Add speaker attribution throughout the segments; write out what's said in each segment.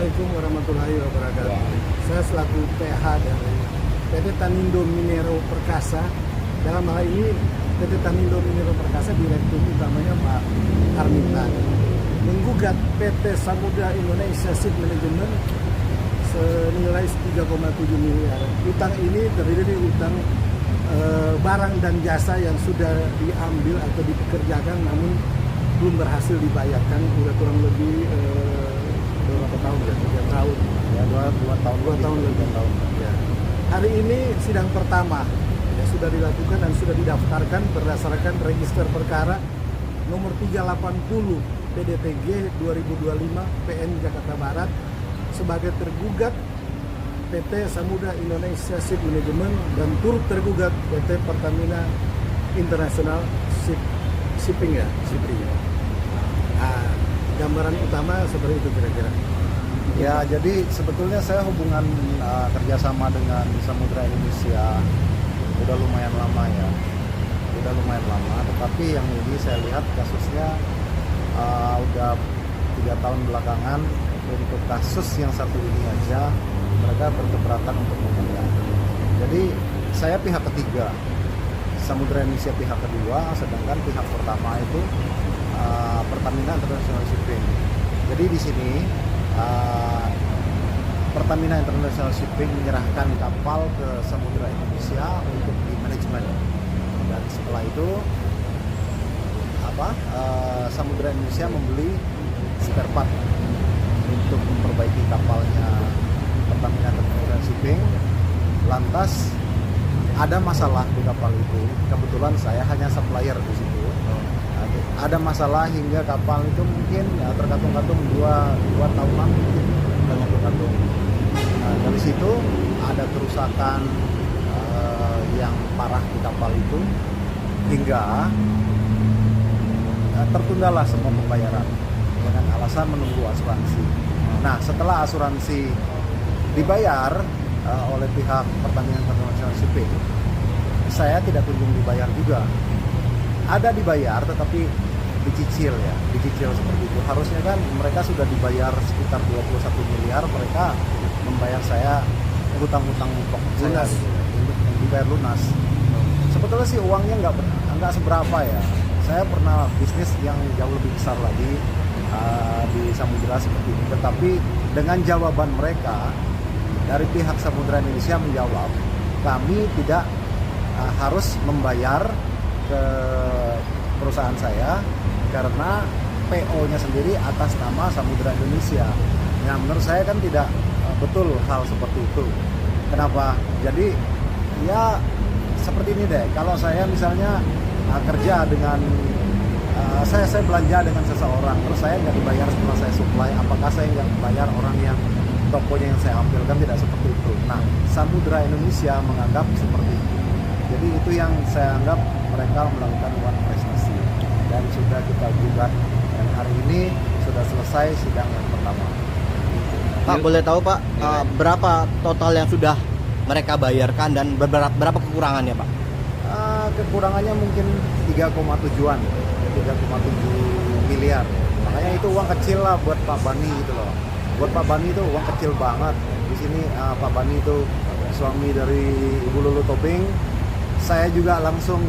Speaker 1: Assalamualaikum warahmatullahi wabarakatuh. Saya selaku PH dari PT Tanindo Minero Perkasa. Dalam hal ini PT Tanindo Minero Perkasa direktur utamanya Pak Armintan menggugat PT Samudra Indonesia Ship Management senilai 3,7 miliar. Utang ini terdiri dari utang barang dan jasa yang sudah diambil atau dipekerjakan namun belum berhasil dibayarkan. Udah kurang lebih berapa tahun ya? 3 tahun.
Speaker 2: Ya, 2 tahun lebih.
Speaker 1: Ya. Hari ini sidang pertama ya, sudah dilakukan dan sudah didaftarkan berdasarkan register perkara nomor 380 PDTG 2025 PN Jakarta Barat sebagai tergugat PT Samudra Indonesia Ship Management dan turut tergugat PT Pertamina International Shipping ya, shipping. Nah, gambaran utama seperti itu kira-kira.
Speaker 2: Ya, jadi sebetulnya saya hubungan kerjasama dengan Samudra Indonesia udah lumayan lama ya, tetapi yang ini saya lihat kasusnya udah 3 tahun belakangan. Untuk kasus yang satu ini aja mereka berkeberatan untuk membayar. Jadi saya pihak ketiga, Samudra Indonesia pihak kedua, sedangkan pihak pertama itu Pertamina International Shipping. Jadi di sini Pertamina International Shipping menyerahkan kapal ke Samudra Indonesia untuk di manajemen, dan setelah itu Samudra Indonesia membeli spare part untuk memperbaiki kapalnya Pertamina International Shipping. Lantas ada masalah di kapal itu. Kebetulan saya hanya supplier di situ. Ada masalah hingga kapal itu mungkin tergantung-gantung 2 tahunan mungkin tergantung. Dari situ ada kerusakan yang parah di kapal itu hingga tertundalah semua pembayaran dengan alasan menunggu asuransi. Nah, setelah asuransi dibayar oleh pihak Pertamina International Shipping, saya tidak kunjung dibayar juga. Ada dibayar tetapi dicicil seperti itu. Harusnya kan mereka sudah dibayar sekitar 21 miliar, mereka membayar saya hutang-hutang pokok saya dibayar lunas. Sebetulnya sih uangnya nggak seberapa ya. Saya pernah bisnis yang jauh lebih besar lagi di Samudra seperti ini, tetapi dengan jawaban mereka dari pihak Samudra Indonesia menjawab kami tidak harus membayar ke perusahaan saya karena PO-nya sendiri atas nama Samudra Indonesia. Nah, menurut saya kan tidak betul hal seperti itu. Kenapa? Jadi ya seperti ini deh, kalau saya misalnya kerja dengan saya belanja dengan seseorang, terus saya nggak dibayar setelah saya supply, apakah saya nggak bayar orang yang tokonya yang saya ambil? Kan tidak seperti itu. Nah, Samudra Indonesia menganggap seperti itu. Jadi itu yang saya anggap mereka melakukan uang prestasi dan sudah kita gugat, dan hari ini sudah selesai sidang yang pertama.
Speaker 3: Pak, boleh tahu Pak, berapa total yang sudah mereka bayarkan dan berapa kekurangannya Pak?
Speaker 2: Kekurangannya mungkin 3,7 miliar. Makanya itu uang kecil lah buat Pak Bani gitu loh. Buat Pak Bani itu uang kecil banget. Di sini Pak Bani itu suami dari Ibu Lulu Tobing. Saya juga langsung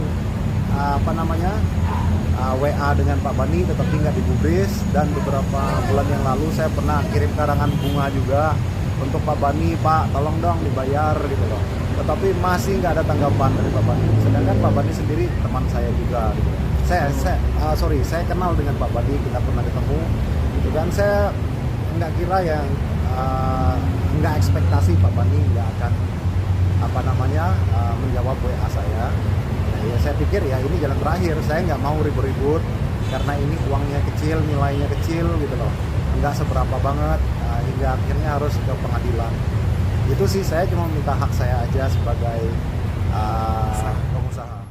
Speaker 2: WA dengan Pak Bani tetapi nggak digubris, dan beberapa bulan yang lalu saya pernah kirim karangan bunga juga untuk Pak Bani, Pak tolong dong dibayar gitu loh. Tetapi masih nggak ada tanggapan dari Pak Bani. Sedangkan Pak Bani sendiri teman saya juga. Gitu. Saya kenal dengan Pak Bani, kita pernah ketemu. Gitu kan, saya nggak kira yang nggak ekspektasi Pak Bani nggak akan menjawab WA saya. Nah, ya saya pikir ya ini jalan terakhir. Saya nggak mau ribut-ribut karena ini uangnya kecil, nilainya kecil gitu loh. Nggak seberapa banget hingga akhirnya harus ke pengadilan. Itu sih, saya cuma minta hak saya aja sebagai pengusaha.